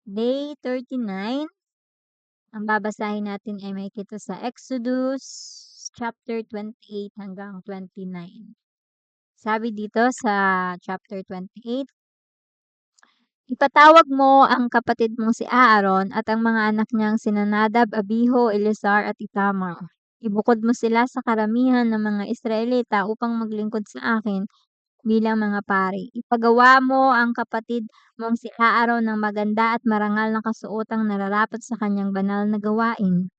Day 39. Ang babasahin natin ay makikita sa Exodus chapter 28 hanggang 29. Sabi dito sa chapter 28, "Ipatawag mo ang kapatid mong si Aaron at ang mga anak niyang sina Nadab, Abihu, Eleazar at Itamar. Ibukod mo sila sa karamihan ng mga Israelita upang maglingkod sa akin bilang mga pari. Ipagawa mo ang kapatid mong si Aaron ng maganda at marangal na kasuotang nararapat sa kanyang banal na gawain.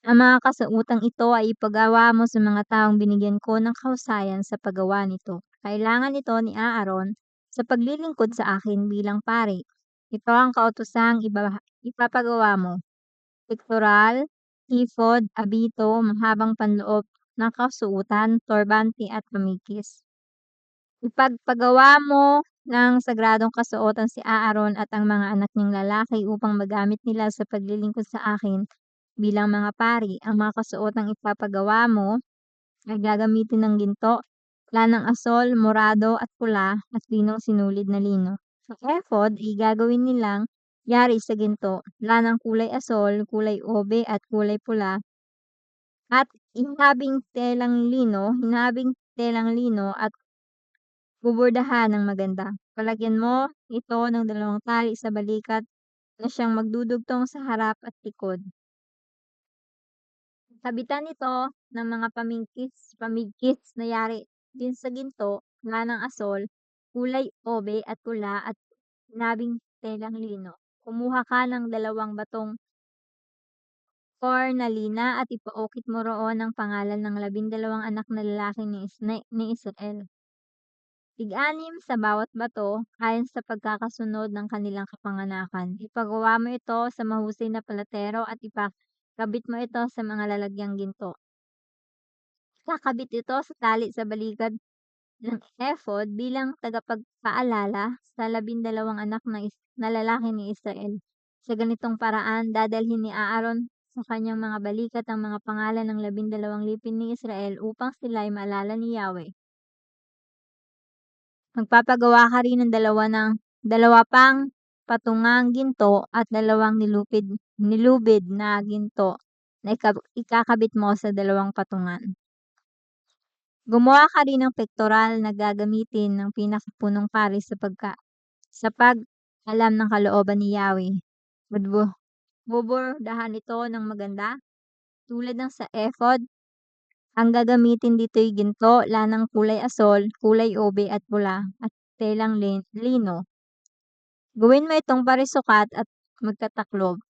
Ang mga kasuotang ito ay ipagawa mo sa mga taong binigyan ko ng kahusayan sa paggawa nito. Kailangan ito ni Aaron sa paglilingkod sa akin bilang pari. Ito ang kautosang ipapagawa mo: pektoral, ephod, abito, mahabang panloob na kasuotan, turbante at pamikis. Ipagpagawa mo ng sagradong kasuotan si Aaron at ang mga anak niyang lalaki upang magamit nila sa paglilingkod sa akin bilang mga pari. Ang mga kasuotang ipapagawa mo ay gagamitin ng ginto, lanang asol, morado at pula at linong sinulid na lino. Sa ephod ay gagawin nilang yari sa ginto, lanang kulay asol, kulay obe at kulay pula at hinabing telang lino at bubordahan ng maganda. Palagyan mo ito ng 2 tali sa balikat na siyang magdudugtong sa harap at likod. Kabitan ito ng mga pamigkis na yari din sa ginto, lanang asol, kulay obe at pula at nabing telang lino. Kumuha ka ng 2 batong kornalina at ipaukit mo roon ang pangalan ng 12 anak na lalaki ni Israel. Tig-anim sa bawat bato ayon sa pagkakasunod ng kanilang kapanganakan. Ipagawa mo ito sa mahusay na palatero at ipakabit mo ito sa mga lalagyang ginto. Ikakabit ito sa tali sa balikat ng ephod bilang tagapagpaalala sa 12 anak na lalaki ni Israel. Sa ganitong paraan, dadalhin ni Aaron sa kanyang mga balikat ang mga pangalan ng 12 lipin ni Israel upang sila ay maalala ni Yahweh. Magpapagawa ka rin ng 2 pang patungang ginto at 2 nilubid na ginto na ikakabit mo sa 2 patungan. Gumawa ka rin ng pektoral na gagamitin ng pinakapunong pari sa pag-alam ng kalooban ni Yahweh. Bubordahan ito ng maganda tulad ng sa ephod. Ang gagamitin dito'y ginto, lanang kulay asol, kulay obe at pula at telang lino. Gawin mo itong parisukat at magkataklob.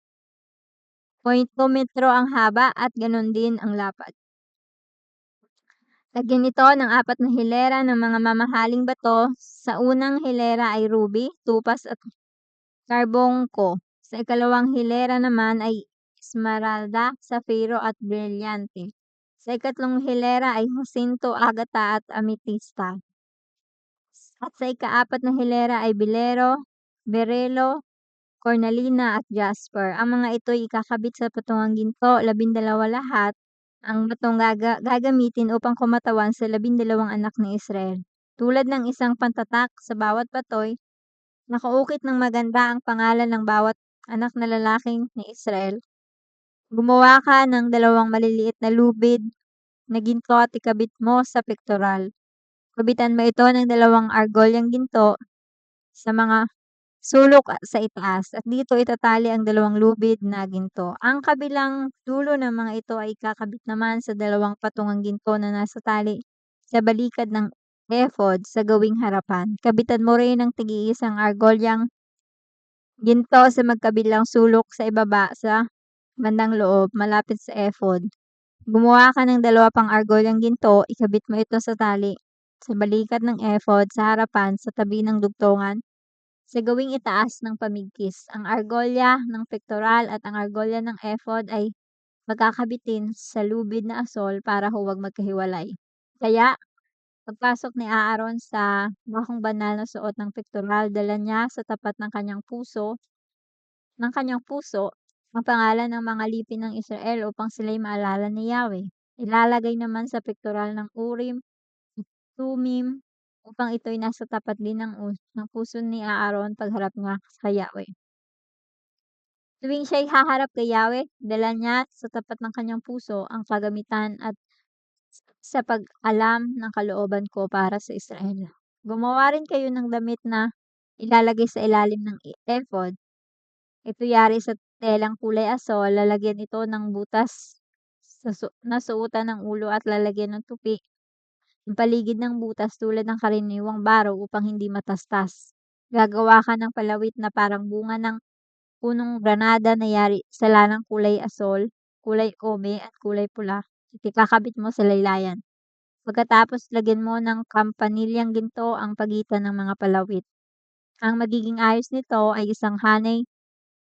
0.2 metro ang haba at ganon din ang lapad. Lagyan ito ng 4 na hilera ng mga mamahaling bato. Sa unang hilera ay ruby, tupas at karbongko. Sa ikalawang hilera naman ay esmeralda, safiro at brilyante. Sa ikatlong hilera ay jacinto, agata at ametista. At sa ika-4 na hilera ay berelo, cornalina at jasper. Ang mga ito'y ikakabit sa patungang ginto, 12 lahat. Ang batong gagamitin upang kumatawan sa 12 anak ni Israel. Tulad ng isang pantatak sa bawat batoy, nakaukit ng maganda ang pangalan ng bawat anak na lalaking ni Israel. Gumawa ka ng 2 maliliit na lubid na ginto at ikabit mo sa pektoral. Kabitan mo ito ng 2 argolyang ginto sa mga sulok sa itaas at dito itatali ang 2 lubid na ginto. Ang kabilang dulo ng mga ito ay ikakabit naman sa 2 patungang ginto na nasa tali sa balikat ng ephod sa gawing harapan. Kabitan mo rin ng tig-iisang argolyang ginto sa magkabilang sulok sa ibaba sa bandang loob malapit sa ephod. Gumawa ka ng 2 pang argolyang ginto, ikabit mo ito sa tali sa balikat ng ephod sa harapan sa tabi ng dugtungan sa gawing itaas ng pamigkis. Ang argolya ng pektoral at ang argolya ng ephod ay magkakabitin sa lubid na asol para huwag magkahiwalay. Kaya, pagpasok ni Aaron sa bakong banal na suot ng pektoral, dala niya sa tapat ng kanyang puso ang pangalan ng mga lipin ng Israel upang sila'y maalala ni Yahweh. Ilalagay naman sa pektoral ng Urim at Tumim upang ito'y nasa tapat din ng puso ni Aaron pagharap niya sa Yahweh. Tuwing siya'y haharap kay Yahweh, dala niya sa tapat ng kanyang puso ang kagamitan at sa pag-alam ng kalooban ko para sa Israel. Gumawa rin kayo ng damit na ilalagay sa ilalim ng ephod. Ito yari sa telang kulay asul, lalagyan ito ng butas na suotan ng ulo at lalagyan ng tupi ang paligid ng butas tulad ng karaniwang baro upang hindi matastas. Gagawa ka ng palawit na parang bunga ng punong granada na yari sa lanang kulay asul, kulay ome at kulay pula. At ikakabit mo sa laylayan. Pagkatapos lagyan mo ng kampanilyang ginto ang pagitan ng mga palawit. Ang magiging ayos nito ay isang hanay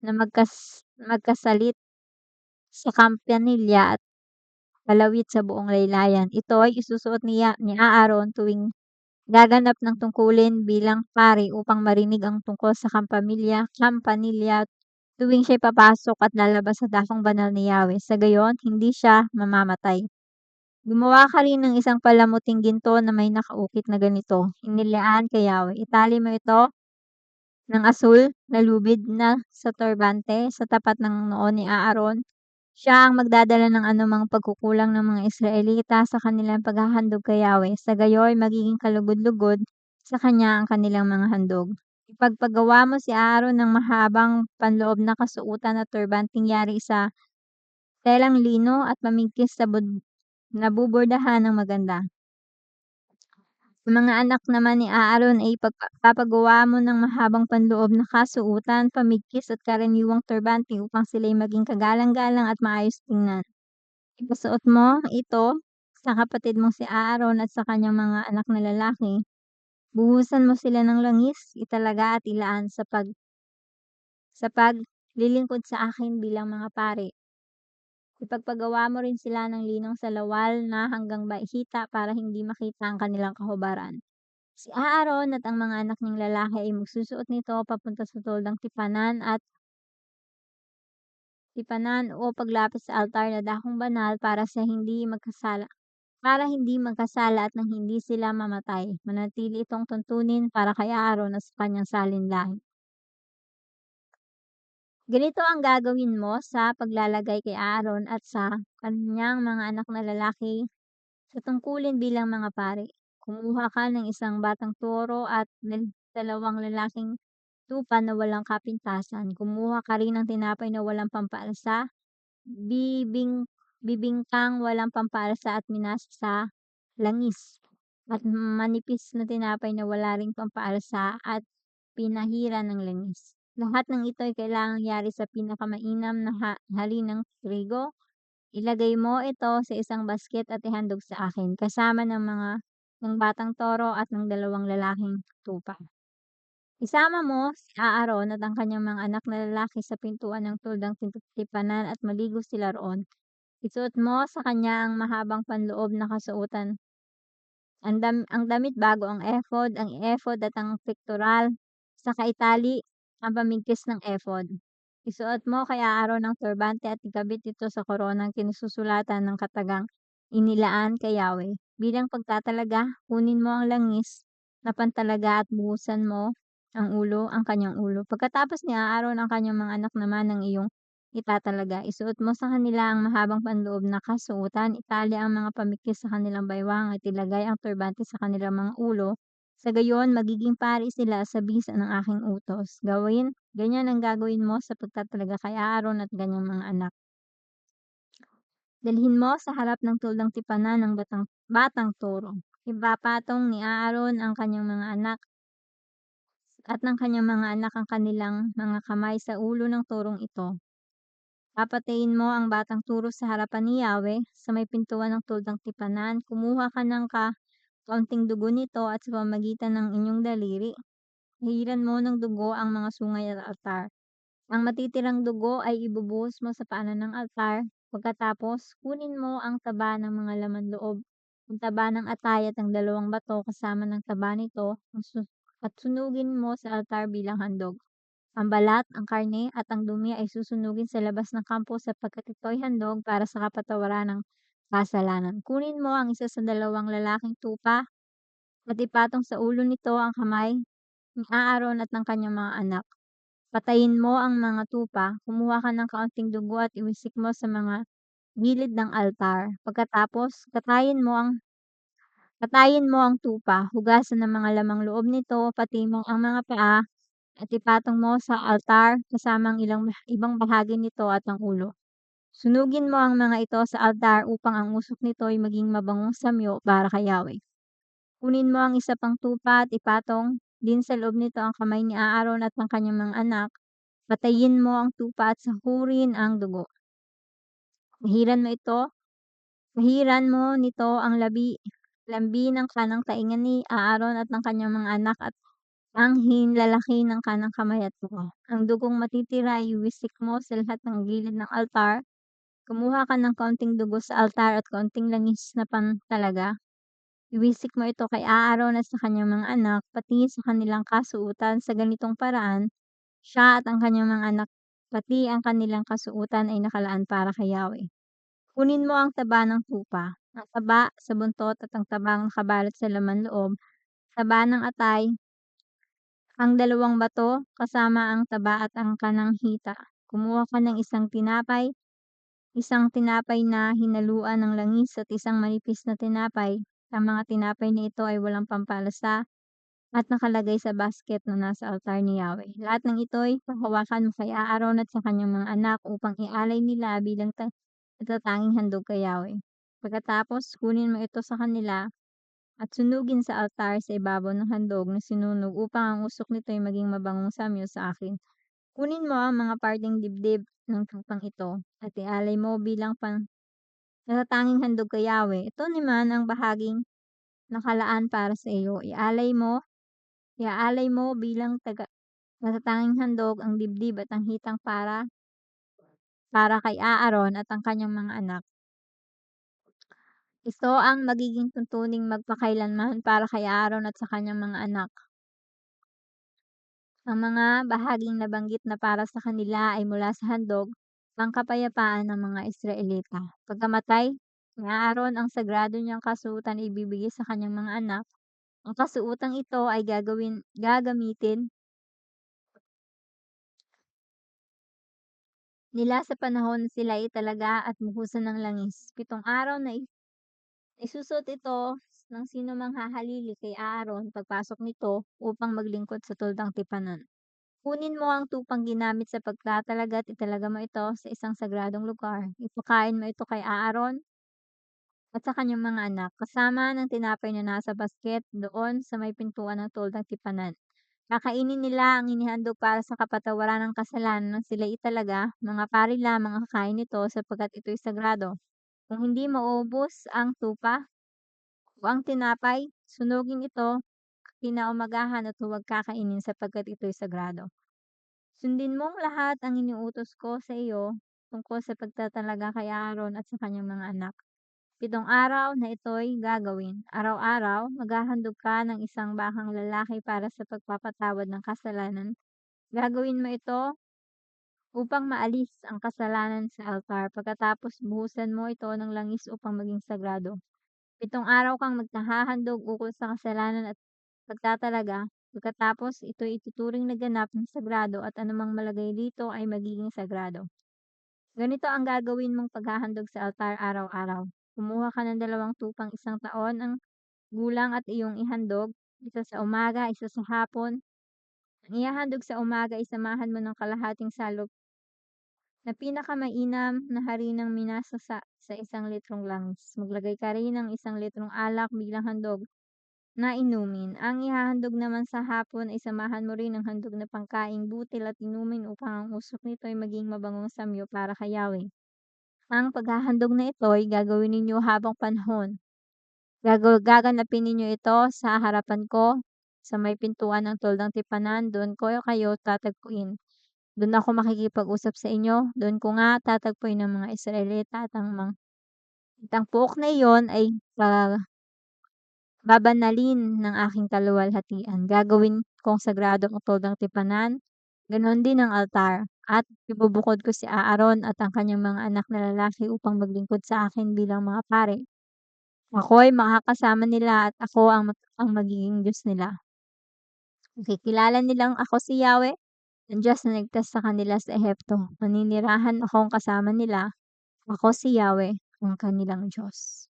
na magkasalit sa kampanilya at palawit sa buong laylayan. Ito ay isusuot ni Aaron tuwing gaganap ng tungkulin bilang pari upang marinig ang tungkol sa kampanilya tuwing siya'y papasok at lalabas sa dakong banal ni Yahweh. Sa gayon, hindi siya mamamatay. Gumawa ka rin ng isang palamuting ginto na may nakaukit na ganito. Inilaan kay Yahweh. Itali mo ito ng asul na lubid na sa turbante sa tapat ng noo ni Aaron. Siya ang magdadala ng anumang pagkukulang ng mga Israelita sa kanilang paghahandog kay Yahweh. Sa gayoy magiging kalugod-lugod sa kanya ang kanilang mga handog. Ipagpagawa mo si Aaron ng mahabang panloob na kasuotan at turbanteng yari sa telang lino at mamigkis sa nabubordahan ng maganda. Ang mga anak naman ni Aaron ay ipagpapagawa mo ng mahabang panloob na kasuotan, pamigkis at karaniwang turbante upang sila'y maging kagalang-galang at maayos tingnan. Ipasuot mo ito sa kapatid mong si Aaron at sa kanyang mga anak na lalaki. Buhusan mo sila ng langis, italaga at ilaan sa paglilingkod sa akin bilang mga pari. Ipagpagawa mo rin sila ng linong salawal na hanggang bahita para hindi makita ang kanilang kahubaran. Si Aaron at ang mga anak niyang lalaki ay magsusuot nito papunta sa tuldang tipanan o paglapit sa altar na dakong banal para hindi magkasala at nang hindi sila mamatay. Manatili itong tuntunin para kay Aaron at sa kanyang salinlahi. Ganito ang gagawin mo sa paglalagay kay Aaron at sa kanyang mga anak na lalaki sa tungkulin bilang mga pari. Kumuha ka ng isang batang toro at dalawang lalaking tupa na walang kapintasan. Kumuha ka rin ng tinapay na walang pampaalsa, bibingkang walang pampaalsa at minasa sa langis, at manipis na tinapay na wala ring pampaalsa at pinahira ng langis. Lahat ng ito ay kailangang yari sa pinakamainam na halin ng trigo. Ilagay mo ito sa isang basket at ihandog sa akin, kasama ng batang toro at ng dalawang lalaking tupa. Isama mo si Aaron at ang kanyang mga anak na lalaki sa pintuan ng tuldang tipanan at maligo sila roon. Isuot mo sa kanya ang mahabang panloob na kasuotan. Ang damit bago ang ephod at ang pectoral, saka itali ang pamigkis ng ephod. Isuot mo kay Aaron ang turbante at ikabit ito sa koronang kinususulatan ng katagang inilaan kay Yahweh. Bilang pagtatalaga, kunin mo ang langis na pantalaga at buhusan mo ang kanyang ulo. Pagkatapos ni Aaron ang kanyang mga anak naman ng iyong itatalaga. Isuot mo sa kanila ang mahabang panloob na kasuotan, itali ang mga pamikis sa kanilang baywang at ilagay ang turbante sa kanilang mga ulo. Sa gayon, magiging pari sila sa bisa ng aking utos. Ganyan ang gagawin mo sa pagtatalaga kay Aaron at kanyang mga anak. Dalhin mo sa harap ng tuldang tipanan ng batang toro. Ipapatong ni Aaron ang kanyang mga anak at ng kanyang mga anak ang kanilang mga kamay sa ulo ng turong ito. Papatayin mo ang batang turo sa harapan ni Yahweh sa may pintuan ng tuldang tipanan. Kumuha ka ng kaunting dugo nito at sa pamamagitan ng inyong daliri, hiran mo ng dugo ang mga sungay at altar. Ang matitirang dugo ay ibubuhos mo sa paanan ng altar. Pagkatapos, kunin mo ang taba ng mga laman loob, ang taba ng atay at ang dalawang bato kasama ng taba nito at sunugin mo sa altar bilang handog. Ang balat, ang karne at ang dumi ay susunugin sa labas ng kampo sapagkat ito'y handog para sa kapatawaran ng kasalanan. Kunin mo ang isa sa dalawang lalaking tupa at ipatong sa ulo nito ang kamay ni Aaron at ng kanyang mga anak. Patayin mo ang mga tupa, kumuha ka ng kaunting dugo at iwisik mo sa mga gilid ng altar. Pagkatapos, katayin mo ang tupa, hugasan ng mga lamang loob nito, pati mo ang mga paa at ipatong mo sa altar kasama ang ibang bahagi nito at ang ulo. Sunugin mo ang mga ito sa altar upang ang usok nito ay maging mabangong samyo para kay Yahweh. Kunin mo ang isa pang tupa at ipatong din sa loob nito ang kamay ni Aaron at ang kanyang mga anak. Patayin mo ang tupa at sahurin ang dugo. Pahiran mo nito ang lambi ng kanang tainga ni Aaron at ng kanyang mga anak at ang hinlalaki ng kanang kamay at paa. Ang dugong matitira ay iwisik mo sa lahat ng gilid ng altar. Kumuha ka ng kaunting dugo sa altar at kaunting langis na pantalaga. Iwisik mo ito kay Aaron at sa kanyang mga anak, pati sa kanilang kasuotan. Sa ganitong paraan, siya at ang kanyang mga anak, pati ang kanilang kasuotan ay nakalaan para kay Yahweh. Kunin mo ang taba ng tupa, ang taba sa buntot at ang tabang nakabalot sa laman loob, taba ng atay, ang 2 bato kasama ang taba at ang kanang hita. Kumuha ka ng isang tinapay na hinaluan ng langis at isang manipis na tinapay. Ang mga tinapay na ito ay walang pampalasa at nakalagay sa basket na nasa altar ni Yahweh. Lahat ng ito ay pahawakan mo kay Aaron at sa kanyang mga anak upang ialay nila bilang natatanging handog kay Yahweh. Pagkatapos, kunin mo ito sa kanila at sunugin sa altar sa ibabaw ng handog na sinunog upang ang usok nito ay maging mabangong samyo sa akin. Kunin mo ang mga parteng dibdib ng tupang ito at ialay mo bilang natatanging handog kay Yahweh. Ito naman ang bahaging nakalaan para sa iyo. Iaalay mo bilang natatanging handog ang dibdib at ang hitang para kay Aaron at ang kanyang mga anak. Ito ang magiging tuntuning magpakailanman para kay Aaron at sa kanyang mga anak. Ang mga bahaging nabanggit na para sa kanila ay mula sa handog, pangkapayapaan ng mga Israelita. Pagkamatay ni Aaron, ang sagrado niyang kasuotan ay ibibigay sa kanyang mga anak. Ang kasuotang ito ay gagamitin nila sa panahon na sila ay italaga at buhusan ng langis. 7 araw na isusot ito ng sinumang hahalili kay Aaron pagpasok nito upang maglingkod sa tuldang tipanan. Kunin mo ang tupang ginamit sa pagtatalaga at italaga mo ito sa isang sagradong lugar. Ipakain mo ito kay Aaron at sa kanyang mga anak, kasama ng tinapay na nasa basket doon sa may pintuan ng tuldang tipanan. Kakainin nila ang inihandog para sa kapatawaran ng kasalanan ng sila'y italaga, mga pari lamang ang kakain nito sapagkat ito'y sagrado. Kung hindi maubos ang tupa o ang tinapay, sunugin ito kinaumagahan at huwag kakainin sapagkat ito'y sagrado. Sundin mong lahat ang iniutos ko sa iyo tungkol sa pagtatalaga kay Aaron at sa kanyang mga anak. 7 araw na ito'y gagawin. Araw-araw, maghahandog ka ng isang bakang lalaki para sa pagpapatawad ng kasalanan. Gagawin mo ito upang maalis ang kasalanan sa altar. Pagkatapos, buhusan mo ito ng langis upang maging sagrado. 7 araw kang maghahandog ukol sa kasalanan at pagtatalaga. Pagkatapos, ito'y ituturing na ganap ng sagrado at anumang malagay dito ay magiging sagrado. Ganito ang gagawin mong paghahandog sa altar araw-araw. Kumuha ka ng 2 tupang 1 taon ang gulang at iyong ihandog, isa sa umaga, isa sa hapon. Ang ihahandog sa umaga ay samahan mo ng kalahating salop na pinakamainam na harinang minasa sa 1 litrong langis. Maglagay ka rin ng 1 litrong alak bilang handog na inumin. Ang ihahandog naman sa hapon ay samahan mo rin ng handog na pangkaing butil at inumin upang ang usok nito ay maging mabangong samyo para kay Yahweh. Ang paghahandog na ito ay gagawin ninyo habang panahon. Gaganapin ninyo ito sa harapan ko sa may pintuan ng tuldang tipanan, doon ko kayo tatagpuin. Doon ako makikipag-usap sa inyo, doon ko nga tatagpuin ng mga Israelita at ang puok na iyon ay babanalin ng aking kaluwalhatian. Gagawin kong sagrado ang tuldang tipanan, ganon din ang altar. At ibubukod ko si Aaron at ang kanyang mga anak na lalaki upang maglingkod sa akin bilang mga pari. Ako'y makakasama nila at ako ang magiging Diyos nila. Makikilala nilang ako si Yahweh Ang Diyos na nagligtas sa kanila sa Ehipto. Maninirahan akong kasama nila. Ako si Yahweh, ang kanilang Diyos.